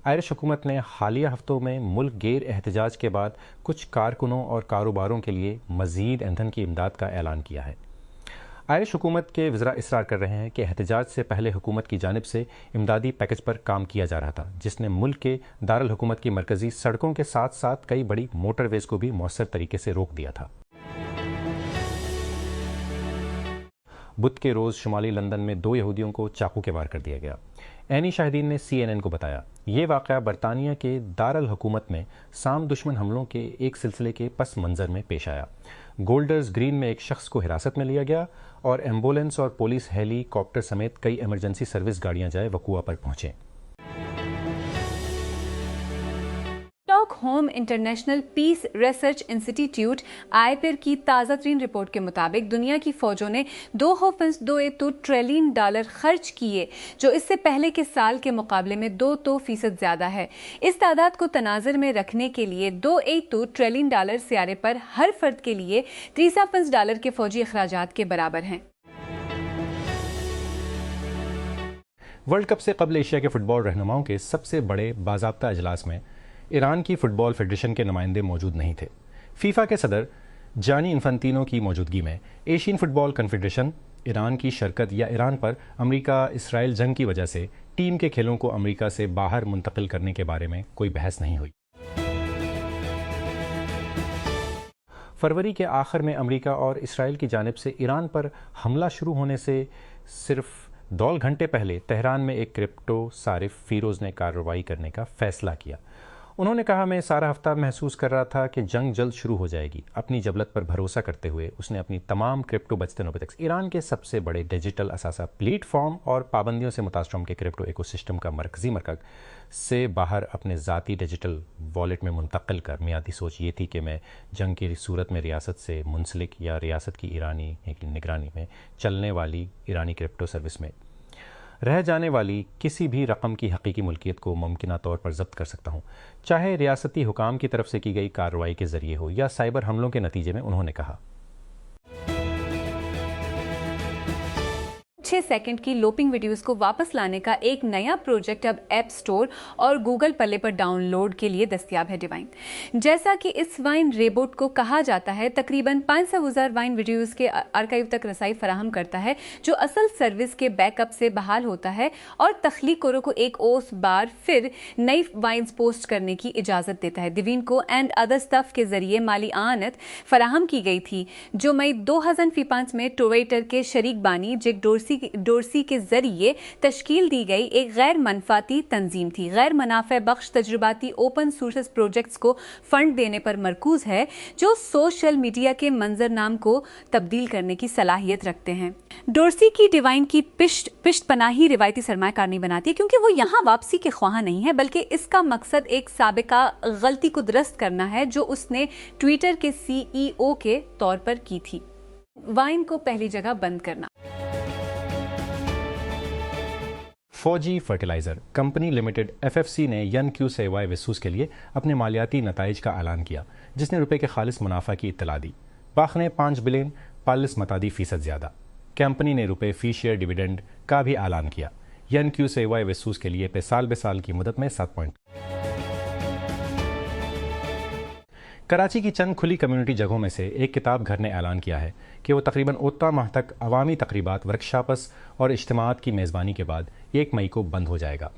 Irish حکومت نے حالیہ ہفتوں میں ملک گیر احتجاج کے بعد کچھ کارکنوں اور کاروباروں کے لیے مزید ایندھن کی امداد کا اعلان کیا ہے۔ آئرش حکومت کے وزراء اصرار کر رہے ہیں کہ احتجاج سے پہلے حکومت کی جانب سے امدادی پیکج پر کام کیا جا رہا تھا، جس نے ملک کے دارالحکومت کی مرکزی سڑکوں کے ساتھ ساتھ کئی بڑی موٹر ویز کو بھی مؤثر طریقے سے روک دیا تھا۔ بدھ کے روز شمالی لندن میں 2 یہودیوں کو چاقو کے وار کر دیا گیا۔ عینی شاہدین نے CNN کو بتایا، یہ واقعہ برطانیہ کے دارالحکومت میں سام دشمن حملوں کے ایک سلسلے کے پس منظر میں پیش آیا۔ گولڈرز گرین میں ایک شخص کو حراست میں لیا گیا اور ایمبولینس اور پولیس ہیلی کاپٹر سمیت کئی ایمرجنسی سروس گاڑیاں جائے وقوع پر پہنچیں۔ Stock home international peace research انسٹی ٹیوٹ آئیپر کی تازہ ترین رپورٹ کے مطابق دنیا کی فوجوں نے $2.22 ٹریلین خرچ کیے، جو اس سے پہلے کے سال کے مقابلے میں 2% زیادہ ہے۔ اس تعداد کو تناظر میں رکھنے کے لیے $2.82 ٹریلین سیارے پر ہر فرد کے لیے $30 کے فوجی اخراجات کے برابر ہیں۔ ورلڈ کپ سے قبل ایشیا کے فٹ بال رہنماؤں کے سب سے بڑے باضابطہ اجلاس میں ایران کی فٹ بال فیڈریشن کے نمائندے موجود نہیں تھے۔ فیفا کے صدر جانی انفنتینو کی موجودگی میں ایشین فٹ بال کنفیڈریشن ایران کی شرکت یا ایران پر امریکہ اسرائیل جنگ کی وجہ سے ٹیم کے کھیلوں کو امریکہ سے باہر منتقل کرنے کے بارے میں کوئی بحث نہیں ہوئی۔ فروری کے آخر میں امریکہ اور اسرائیل کی جانب سے ایران پر حملہ شروع ہونے سے صرف 2 گھنٹے پہلے تہران میں ایک کرپٹو صارف فیروز نے کارروائی کرنے کا فیصلہ کیا۔ انہوں نے کہا، میں سارا ہفتہ محسوس کر رہا تھا کہ جنگ جلد شروع ہو جائے گی۔ اپنی جبلت پر بھروسہ کرتے ہوئے اس نے اپنی تمام کرپٹو بچتے نوبیٹکس ایران کے سب سے بڑے ڈیجیٹل اثاثہ پلیٹ فارم اور پابندیوں سے متاثر کے کرپٹو ایکو سسٹم کا مرکزی مرکز سے باہر اپنے ذاتی ڈیجیٹل والیٹ میں منتقل کر میادی سوچ یہ تھی کہ میں جنگ کی صورت میں ریاست سے منسلک یا ریاست کی ایرانی نگرانی میں چلنے والی ایرانی کرپٹو سروس میں رہ جانے والی کسی بھی رقم کی حقیقی ملکیت کو ممکنہ طور پر ضبط کر سکتا ہوں، چاہے ریاستی حکام کی طرف سے کی گئی کارروائی کے ذریعے ہو یا سائبر حملوں کے نتیجے میں، انہوں نے کہا۔ 6 سیکنڈ کی لوپنگ ویڈیوز کو واپس لانے کا ایک نیا پروجیکٹ اب ایپ سٹور اور گوگل پلے پر ڈاؤن لوڈ کے لیے دستیاب ہے۔ ڈیوائن، جیسا کہ اس وائن ریبوٹ کو کہا جاتا ہے، تقریباً 500,000 وائن ویڈیوز کے آرکائیو تک رسائی فراہم کرتا ہے، جو اصل سروس کے بیک اپ سے بحال ہوتا ہے اور تخلیق کوروں کو ایک اوس بار پھر نئی وائنز پوسٹ کرنے کی اجازت دیتا ہے۔ ڈیوین کو اینڈ ادر سٹف کے ذریعے مالی اعانت فراہم کی گئی تھی، جو مئی 2005 میں ٹویٹر کے شریک بانی جیک ڈورسی کے ذریعے تشکیل دی گئی ایک غیر منفعتی تنظیم تھی۔ غیر منافع بخش تجرباتی اوپن سورس پروجیکٹس کو فنڈ دینے پر مرکوز ہے، جو سوشل میڈیا کے منظر نام کو تبدیل کرنے کی صلاحیت رکھتے ہیں۔ ڈورسی کی ڈیوائن کی پشت پناہی روایتی سرمایہ کار نہیں بناتی ہے، کیونکہ وہ یہاں واپسی کے خواہاں نہیں ہے، بلکہ اس کا مقصد ایک سابقہ غلطی کو درست کرنا ہے جو اس نے ٹویٹر کے CEO کے طور پر کی تھی۔ وائن کو پہلی جگہ بند کرنا۔ فوجی فرٹیلائزر کمپنی لمیٹڈ FFC نے ین کیو سیوائے وسوس کے لیے اپنے مالیاتی نتائج کا اعلان کیا، جس نے روپے کے خالص منافع کی اطلاع دی۔ باخ نے 5 بلین 40 متعدی فیصد زیادہ۔ کمپنی نے روپے فی شیئر ڈیویڈنڈ کا بھی اعلان کیا۔ ین کیو سیوائے وسوس کے لیے سال بے سال کی مدت میں 7 پوائنٹ۔ کراچی کی چند کھلی کمیونٹی جگہوں میں سے ایک کتاب گھر نے اعلان کیا ہے کہ وہ تقریباً 8 ماہ تک عوامی تقریبات، ورکشاپس اور اجتماعات کی میزبانی کے بعد 1 مئی کو بند ہو جائے گا۔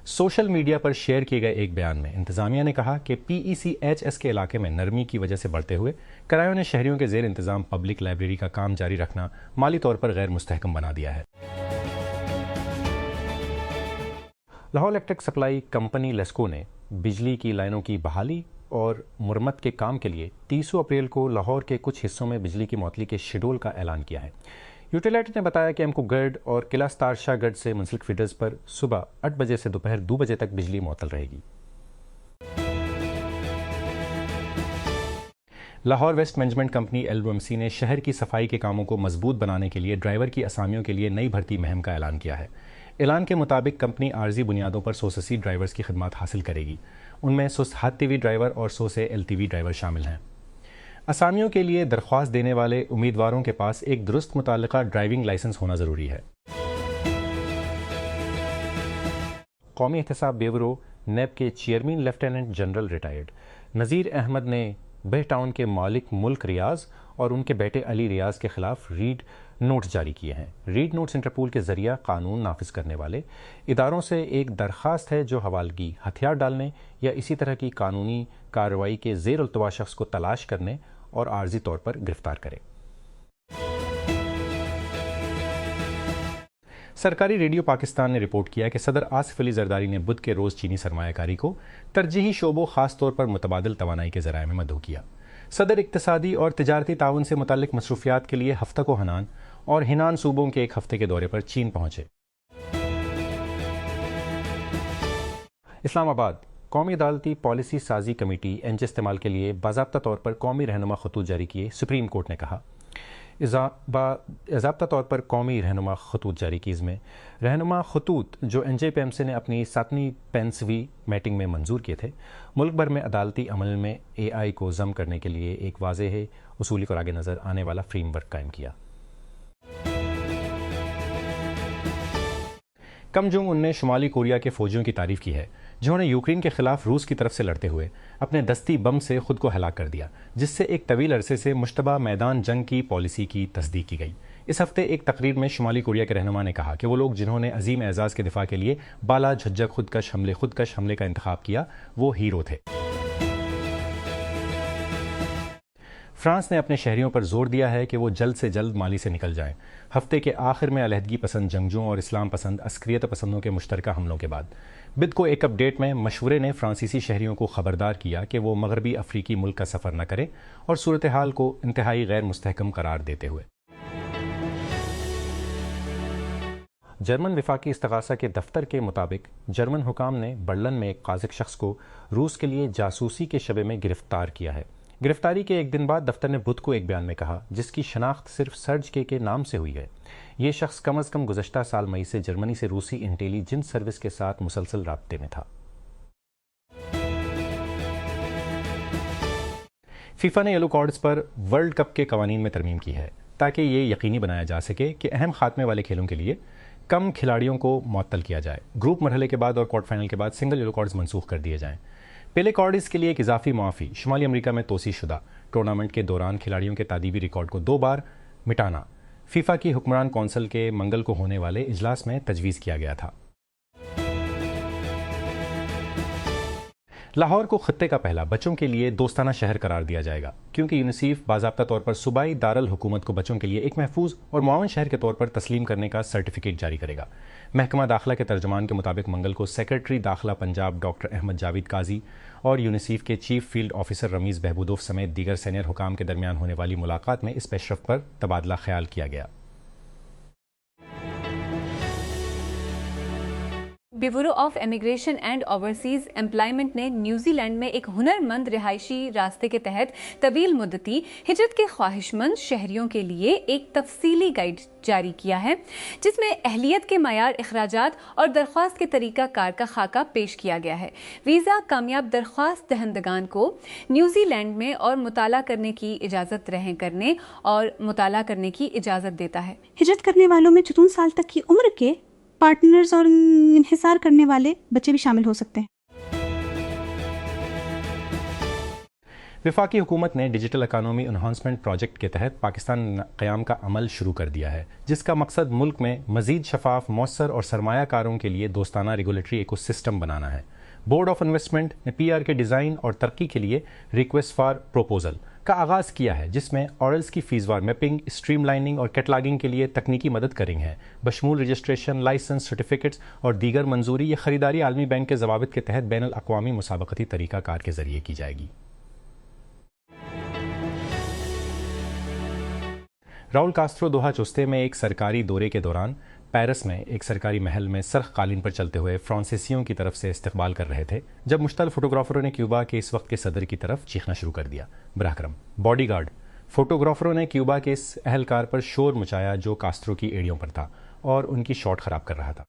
سوشل میڈیا پر شیئر کیے گئے ایک بیان میں انتظامیہ نے کہا کہ PECHS کے علاقے میں نرمی کی وجہ سے بڑھتے ہوئے کرایوں نے شہریوں کے زیر انتظام پبلک لائبریری کا کام جاری رکھنا مالی طور پر غیر مستحکم بنا دیا ہے۔ Lahore electric supply company LESCO نے بجلی کی لائنوں کی بحالی اور مرمت کے کام کے لیے 30 اپریل کو لاہور کے کچھ حصوں میں بجلی کی معطلی کے شیڈول کا اعلان کیا ہے۔ یوٹیلیٹی نے بتایا کہ ایمکو گرڈ اور قلعہ ستار شاہ گرڈ سے منسلک فیڈرز پر صبح 8 بجے سے دوپہر 2 بجے تک بجلی معطل رہے گی۔ Lahore waste management company LOMC نے شہر کی صفائی کے کاموں کو مضبوط بنانے کے لیے ڈرائیور کی اسامیوں کے لیے نئی بھرتی مہم کا اعلان کیا ہے۔ اعلان کے مطابق کمپنی عارضی بنیادوں پر 100 سے 80 ڈرائیورز کی خدمات حاصل کرے گی۔ ان میں 100 ہاتھ ٹی وی ڈرائیور اور 100 سے LTV ڈرائیور شامل ہیں۔ اسامیوں کے لیے درخواست دینے والے امیدواروں کے پاس ایک درست متعلقہ ڈرائیونگ لائسنس ہونا ضروری ہے۔ قومی احتساب بیورو نیب کے chairman lieutenant general retired Nazir Ahmed نے بہ ٹاؤن کے مالک ملک ریاض اور ان کے بیٹے علی ریاض کے خلاف ریڈ نوٹس جاری کیے ہیں۔ ریڈ نوٹس انٹرپول کے ذریعہ قانون نافذ کرنے والے اداروں سے ایک درخواست ہے جو حوالگی، ہتھیار ڈالنے یا اسی طرح کی قانونی کارروائی کے زیر التوا شخص کو تلاش کرنے اور عارضی طور پر گرفتار کرے۔ سرکاری ریڈیو پاکستان نے رپورٹ کیا کہ صدر آصف علی زرداری نے بدھ کے روز چینی سرمایہ کاری کو ترجیحی شعبوں خاص طور پر متبادل توانائی کے ذرائع میں مدعو کیا۔ صدر اقتصادی اور تجارتی تعاون سے متعلق مصروفیات کے لیے ہفتہ کو ہنان اور ہنان صوبوں کے ایک ہفتے کے دورے پر چین پہنچے۔ اسلام آباد قومی عدالتی پالیسی سازی کمیٹی انچ استعمال کے لیے باضابطہ طور پر قومی رہنما خطوط جاری کیے۔ سپریم کورٹ نے کہا باضابطہ طور پر قومی رہنما خطوط جاری کی۔ اس میں رہنما خطوط جو این جے پی ایم سی نے اپنی 7ویں پینسویں میٹنگ میں منظور کیے تھے، ملک بھر میں عدالتی عمل میں اے آئی کو ضم کرنے کے لیے ایک واضح اصولی اور آگے نظر آنے والا فریم ورک قائم کیا۔ کم جونگ ان نے شمالی کوریا کے فوجیوں کی تعریف کی ہے جنہوں نے یوکرین کے خلاف روس کی طرف سے لڑتے ہوئے اپنے دستی بم سے خود کو ہلاک کر دیا، جس سے ایک طویل عرصے سے مشتبہ میدان جنگ کی پالیسی کی تصدیق کی گئی۔ اس ہفتے ایک تقریر میں شمالی کوریا کے رہنما نے کہا کہ وہ لوگ جنہوں نے عظیم اعزاز کے دفاع کے لیے بالا جھجک خودکش حملے کا انتخاب کیا وہ ہیرو تھے۔ فرانس نے اپنے شہریوں پر زور دیا ہے کہ وہ جلد سے جلد مالی سے نکل جائیں، ہفتے کے آخر میں علیحدگی پسند جنگجوؤں اور اسلام پسند عسکریت پسندوں کے مشترکہ حملوں کے بعد۔ بدھ کو ایک اپ ڈیٹ میں مشورے نے فرانسیسی شہریوں کو خبردار کیا کہ وہ مغربی افریقی ملک کا سفر نہ کریں اور صورتحال کو انتہائی غیر مستحکم قرار دیتے ہوئے جرمن وفاقی استغاثہ کے دفتر کے مطابق جرمن حکام نے برلن میں ایک قازق شخص کو روس کے لیے جاسوسی کے شبے میں گرفتار کیا ہے۔ گرفتاری کے ایک دن بعد دفتر نے بدھ کو ایک بیان میں کہا، جس کی شناخت صرف سرج کے نام سے ہوئی ہے۔ یہ شخص کم از کم گزشتہ سال مئی سے جرمنی سے روسی انٹیلی جنس سروس کے ساتھ مسلسل رابطے میں تھا۔ فیفا نے یلو کارڈز پر ورلڈ کپ کے قوانین میں ترمیم کی ہے تاکہ یہ یقینی بنایا جا سکے کہ اہم خاتمے والے کھیلوں کے لیے کم کھلاڑیوں کو معطل کیا جائے۔ گروپ مرحلے کے بعد اور کوارٹر فائنل کے بعد سنگل یلو کارڈز منسوخ کر دیے جائیں۔ پہلے کارڈز کے لیے ایک اضافی معافی، شمالی امریکہ میں توسیع شدہ ٹورنامنٹ کے دوران کھلاڑیوں کے تادیبی ریکارڈ کو 2 بار مٹانا فیفا کی حکمران کونسل کے منگل کو ہونے والے اجلاس میں تجویز کیا گیا تھا۔ لاہور کو خطے کا پہلا بچوں کے لیے دوستانہ شہر قرار دیا جائے گا کیونکہ یونیسیف باضابطہ طور پر صوبائی دارالحکومت کو بچوں کے لیے ایک محفوظ اور معاون شہر کے طور پر تسلیم کرنے کا سرٹیفکیٹ جاری کرے گا۔ محکمہ داخلہ کے ترجمان کے مطابق منگل کو سیکرٹری داخلہ پنجاب ڈاکٹر احمد جاوید قاضی اور یونیسیف کے چیف فیلڈ آفیسر رمیز بہبودوف سمیت دیگر سینئر حکام کے درمیان ہونے والی ملاقات میں اس پیشرفت پر تبادلہ خیال کیا گیا۔ Bureau of immigration and overseas employment نے نیوزی لینڈ میں ایک ہنر مند رہائشی راستے کے تحت طویل مدتی ہجرت کے خواہش مند شہریوں کے لیے ایک تفصیلی گائیڈ جاری کیا ہے، جس میں اہلیت کے معیار، اخراجات اور درخواست کے طریقہ کار کا خاکہ پیش کیا گیا ہے۔ ویزا کامیاب درخواست دہندگان کو نیوزی لینڈ میں اور مطالعہ کرنے کی اجازت رہیں کرنے اور مطالعہ کرنے کی اجازت دیتا ہے۔ ہجرت کرنے والوں میں 54 سال تک کی عمر کے پارٹنرز اور انحصار کرنے والے بچے بھی شامل ہو سکتے ہیں۔ وفاقی حکومت نے ڈیجیٹل اکانومی انہانسمنٹ پروجیکٹ کے تحت پاکستان قیام کا عمل شروع کر دیا ہے، جس کا مقصد ملک میں مزید شفاف، مؤثر اور سرمایہ کاروں کے لیے دوستانہ ریگولیٹری ایکو سسٹم بنانا ہے۔ بورڈ آف انویسٹمنٹ نے پی آر کے ڈیزائن اور ترقی کے لیے ریکویسٹ فار پروپوزل کا آغاز کیا ہے، جس میں آرڈرز کی فیسوار میپنگ، اسٹریم لائننگ اور کیٹلاگنگ کے لیے تکنیکی مدد کریں ہے، بشمول رجسٹریشن، لائسنس، سرٹیفکیٹس اور دیگر منظوری۔ یہ خریداری عالمی بینک کے ضوابط کے تحت بین الاقوامی مسابقتی طریقہ کار کے ذریعے کی جائے گی۔ راؤل کاسترو دوحہ چوستے میں ایک سرکاری دورے کے دوران پیرس میں ایک سرکاری محل میں سرخ قالین پر چلتے ہوئے فرانسیسیوں کی طرف سے استقبال کر رہے تھے جب مشتعل فوٹوگرافروں نے کیوبا کے اس وقت کے صدر کی طرف چیخنا شروع کر دیا۔ براہ کرم باڈی گارڈ فوٹوگرافروں نے کیوبا کے اس اہلکار پر شور مچایا جو کاسترو کی ایڑیوں پر تھا اور ان کی شاٹ خراب کر رہا تھا۔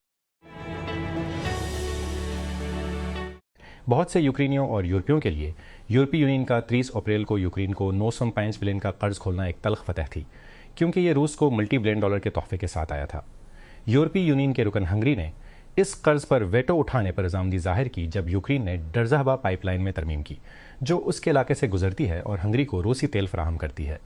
بہت سے یوکرینیوں اور یورپیوں کے لیے یورپی یونین کا 30 اپریل کو یوکرین کو 905 بلین کا قرض کھولنا ایک تلخ فتح تھی، کیونکہ یہ روس کو ملٹی بلین ڈالر کے تحفے کے ساتھ آیا تھا۔ یورپی یونین کے رکن ہنگری نے اس قرض پر ویٹو اٹھانے پر رضامندی ظاہر کی جب یوکرین نے ڈرزہبا پائپ لائن میں ترمیم کی، جو اس کے علاقے سے گزرتی ہے اور ہنگری کو روسی تیل فراہم کرتی ہے۔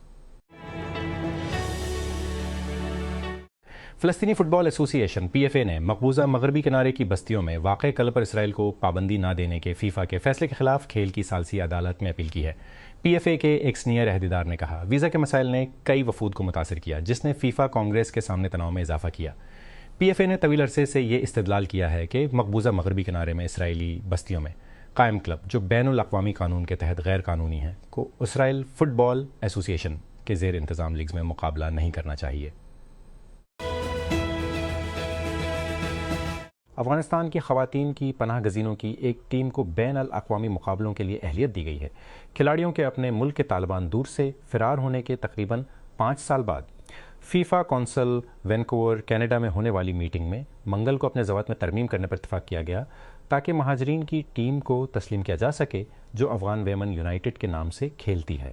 فلسطینی فٹ بال ایسوسی ایشن (PFA) نے مقبوضہ مغربی کنارے کی بستیوں میں واقع قلعہ پر اسرائیل کو پابندی نہ دینے کے فیفا کے فیصلے کے خلاف کھیل کی ثالثی عدالت میں اپیل کی ہے۔ PFA کے ایک سینئر عہدیدار نے کہا، ویزا کے مسائل نے کئی وفود کو متاثر کیا، جس نے فیفا کانگریس کے سامنے تناؤ میں اضافہ کیا۔ PFA نے طویل عرصے سے یہ استدلال کیا ہے کہ مقبوضہ مغربی کنارے میں اسرائیلی بستیوں میں قائم کلب، جو بین الاقوامی قانون کے تحت غیر قانونی ہیں، کو اسرائیل فٹ بال ایسوسی ایشن کے زیر انتظام لیگز میں مقابلہ نہیں کرنا چاہیے۔ افغانستان کی خواتین کی پناہ گزینوں کی ایک ٹیم کو بین الاقوامی مقابلوں کے لیے اہلیت دی گئی ہے۔ کھلاڑیوں کے اپنے ملک کے طالبان دور سے فرار ہونے کے تقریباً 5 سال بعد فیفا کونسل وینکوور کینیڈا میں ہونے والی میٹنگ میں منگل کو اپنے ضوابط میں ترمیم کرنے پر اتفاق کیا گیا تاکہ مہاجرین کی ٹیم کو تسلیم کیا جا سکے جو افغان ویمن یونائیٹڈ کے نام سے کھیلتی ہے۔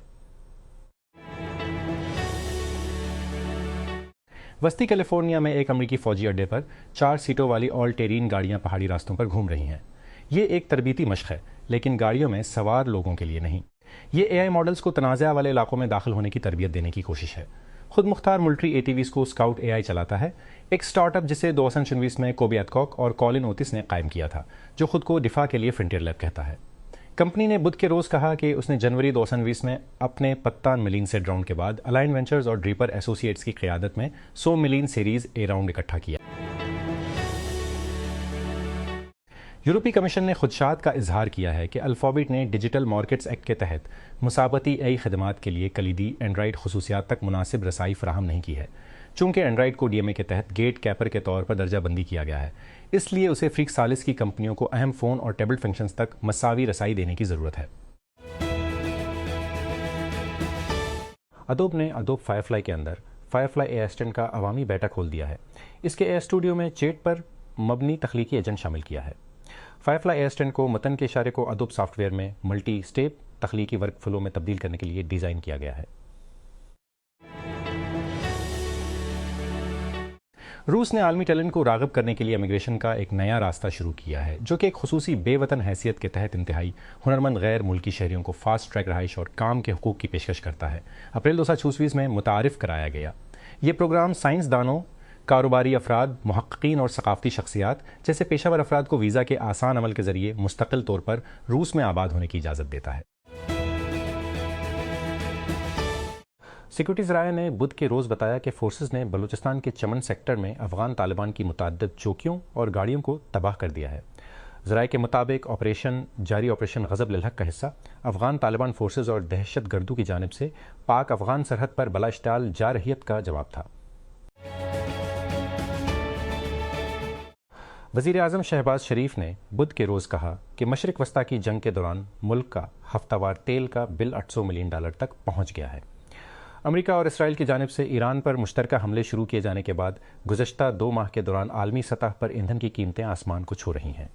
وسطی کیلیفورنیا میں ایک امریکی فوجی اڈے پر 4 سیٹوں والی آل ٹیرین گاڑیاں پہاڑی راستوں پر گھوم رہی ہیں۔ یہ ایک تربیتی مشق ہے، لیکن گاڑیوں میں سوار لوگوں کے لیے نہیں۔ یہ AI ماڈلز کو تنازع والے علاقوں میں داخل ہونے کی تربیت دینے کی کوشش ہے۔ خود مختار ملٹری ATVs کو اسکاؤٹ AI چلاتا ہے، ایک سٹارٹ اپ جسے 2019 میں کوبی ایتکوک اور کولن اوتس نے قائم کیا تھا، جو خود کو دفاع کے لیے فرنٹیئر لیب کہتا ہے۔ کمپنی نے بدھ کے روز کہا کہ اس نے جنوری 2019 میں اپنے 55 ملین سیٹ راؤنڈ کے بعد الائن وینچرز اور ڈریپر ایسوسیٹس کی قیادت میں 100 ملین سیریز A راؤنڈ اکٹھا کیا۔ یورپی کمیشن نے خدشات کا اظہار کیا ہے کہ الفابیٹ نے ڈیجیٹل مارکیٹس ایکٹ کے تحت مسابقتی AI خدمات کے لیے کلیدی اینڈرائیڈ خصوصیات تک مناسب رسائی فراہم نہیں کی ہے۔ چونکہ اینڈرائیڈ کو DMA کے تحت گیٹ کیپر کے طور پر درجہ بندی کیا گیا ہے، اس لیے اسے فریق ثالث کی کمپنیوں کو اہم فون اور ٹیبلٹ فنکشنز تک مساوی رسائی دینے کی ضرورت ہے۔ ادوب نے ادوب فائرفلائی کے اندر فائرفلائی AI اسٹینڈ کا عوامی بیٹا کھول دیا ہے۔ اس کے AI اسٹوڈیو میں چیٹ پر مبنی تخلیقی ایجنٹ شامل کیا ہے۔ فائرفلائی AI اسٹینڈ کو متن کے اشارے کو ادوب سافٹ ویئر میں ملٹی اسٹیپ تخلیقی ورک فلو میں تبدیل کرنے کے لیے ڈیزائن کیا گیا ہے۔ روس نے عالمی ٹیلنٹ کو راغب کرنے کے لیے امیگریشن کا ایک نیا راستہ شروع کیا ہے، جو کہ ایک خصوصی بے وطن حیثیت کے تحت انتہائی ہنرمند غیر ملکی شہریوں کو فاسٹ ٹریک رہائش اور کام کے حقوق کی پیشکش کرتا ہے۔ اپریل 2024 میں متعارف کرایا گیا۔ یہ پروگرام سائنسدانوں، کاروباری افراد، محققین اور ثقافتی شخصیات جیسے پیشہ ور افراد کو ویزا کے آسان عمل کے ذریعے مستقل طور پر روس میں آباد ہونے کی اجازت دیتا ہے۔ سیکورٹی ذرائع نے بدھ کے روز بتایا کہ فورسز نے بلوچستان کے چمن سیکٹر میں افغان طالبان کی متعدد چوکیوں اور گاڑیوں کو تباہ کر دیا ہے۔ ذرائع کے مطابق جاری آپریشن غضب للحق کا حصہ افغان طالبان فورسز اور دہشت گردوں کی جانب سے پاک افغان سرحد پر بلا اشتعال جارحیت کا جواب تھا۔ وزیر اعظم شہباز شریف نے بدھ کے روز کہا کہ مشرق وسطیٰ کی جنگ کے دوران ملک کا ہفتہ وار تیل کا بل $800 ملین تک پہنچ گیا ہے۔ امریکہ اور اسرائیل کی جانب سے ایران پر مشترکہ حملے شروع کیے جانے کے بعد گزشتہ 2 ماہ کے دوران عالمی سطح پر ایندھن کی قیمتیں آسمان کو چھو رہی ہیں۔